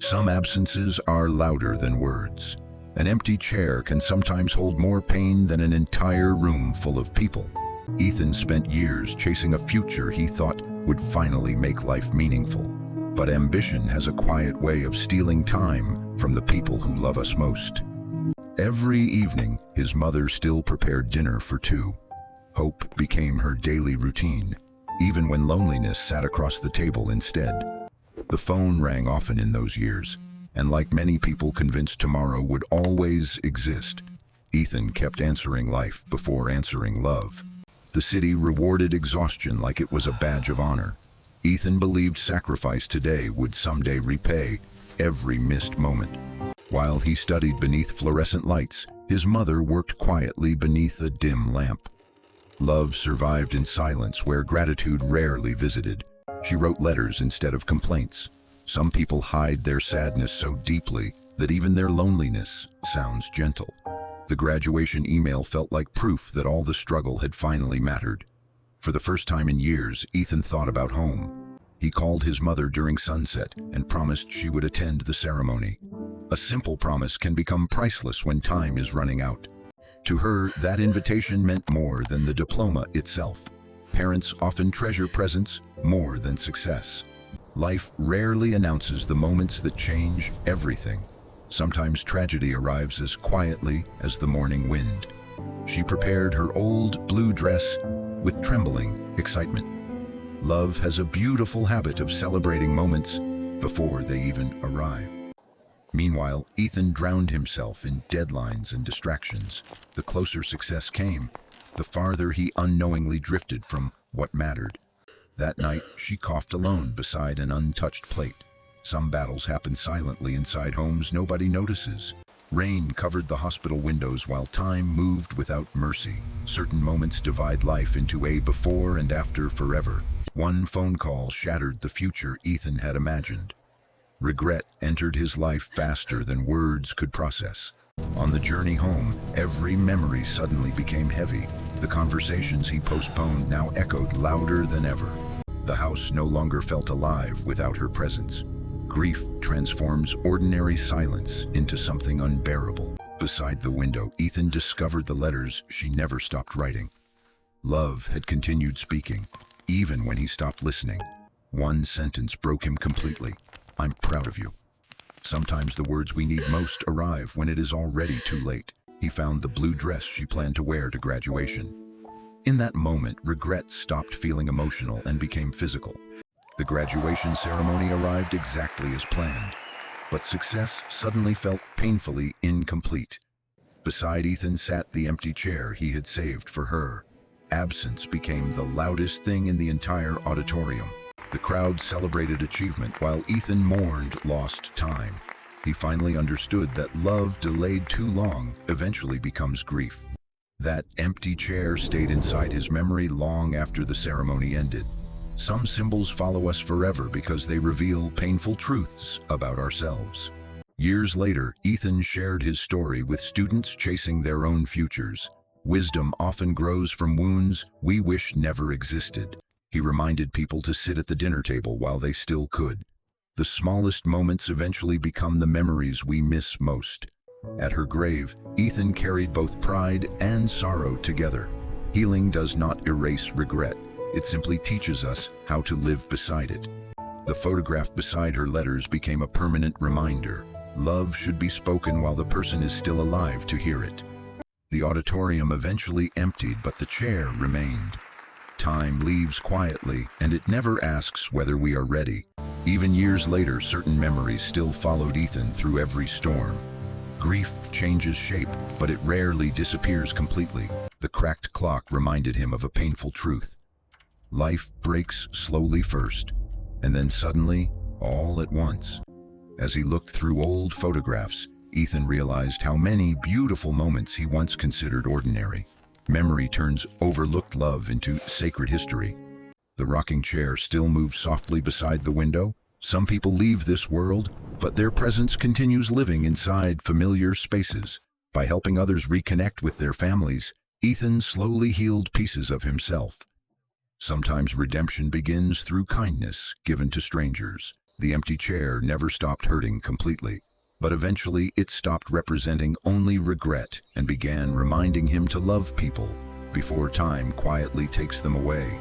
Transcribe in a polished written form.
Some absences are louder than words. An empty chair can sometimes hold more pain than an entire room full of people. Ethan spent years chasing a future he thought would finally make life meaningful. But ambition has a quiet way of stealing time from the people who love us most. Every evening, his mother still prepared dinner for two. Hope became her daily routine, even when loneliness sat across the table instead. The phone rang often in those years, and like many people convinced tomorrow would always exist, Ethan kept answering life before answering love. The city rewarded exhaustion like it was a badge of honor. Ethan believed sacrifice today would someday repay every missed moment. While he studied beneath fluorescent lights, his mother worked quietly beneath a dim lamp. Love survived in silence where gratitude rarely visited. She wrote letters instead of complaints. Some people hide their sadness so deeply that even their loneliness sounds gentle. The graduation email felt like proof that all the struggle had finally mattered. For the first time in years, Ethan thought about home. He called his mother during sunset and promised she would attend the ceremony. A simple promise can become priceless when time is running out. To her, that invitation meant more than the diploma itself. Parents often treasure presents more than success. Life rarely announces the moments that change everything. Sometimes tragedy arrives as quietly as the morning wind. She prepared her old blue dress with trembling excitement. Love has a beautiful habit of celebrating moments before they even arrive. Meanwhile, Ethan drowned himself in deadlines and distractions. The closer success came, the farther he unknowingly drifted from what mattered. That night, she coughed alone beside an untouched plate. Some battles happen silently inside homes nobody notices. Rain covered the hospital windows while time moved without mercy. Certain moments divide life into a before and after forever. One phone call shattered the future Ethan had imagined. Regret entered his life faster than words could process. On the journey home, every memory suddenly became heavy. The conversations he postponed now echoed louder than ever. The house no longer felt alive without her presence. Grief transforms ordinary silence into something unbearable. Beside the window, Ethan discovered the letters she never stopped writing. Love had continued speaking, even when he stopped listening. One sentence broke him completely. "I'm proud of you." Sometimes the words we need most arrive when it is already too late. He found the blue dress she planned to wear to graduation. In that moment, regret stopped feeling emotional and became physical. The graduation ceremony arrived exactly as planned, but success suddenly felt painfully incomplete. Beside Ethan sat the empty chair he had saved for her. Absence became the loudest thing in the entire auditorium. The crowd celebrated achievement while Ethan mourned lost time. He finally understood that love delayed too long eventually becomes grief. That empty chair stayed inside his memory long after the ceremony ended. Some symbols follow us forever because they reveal painful truths about ourselves. Years later, Ethan shared his story with students chasing their own futures. Wisdom often grows from wounds we wish never existed. He reminded people to sit at the dinner table while they still could. The smallest moments eventually become the memories we miss most. At her grave, Ethan carried both pride and sorrow together. Healing does not erase regret. It simply teaches us how to live beside it. The photograph beside her letters became a permanent reminder. Love should be spoken while the person is still alive to hear it. The auditorium eventually emptied, but the chair remained. Time leaves quietly, and it never asks whether we are ready. Even years later, certain memories still followed Ethan through every storm. Grief changes shape, but it rarely disappears completely. The cracked clock reminded him of a painful truth. Life breaks slowly first, and then suddenly, all at once. As he looked through old photographs, Ethan realized how many beautiful moments he once considered ordinary. Memory turns overlooked love into sacred history. The rocking chair still moves softly beside the window. Some people leave this world, but their presence continues living inside familiar spaces. By helping others reconnect with their families, Ethan slowly healed pieces of himself. Sometimes redemption begins through kindness given to strangers. The empty chair never stopped hurting completely, but eventually it stopped representing only regret and began reminding him to love people before time quietly takes them away.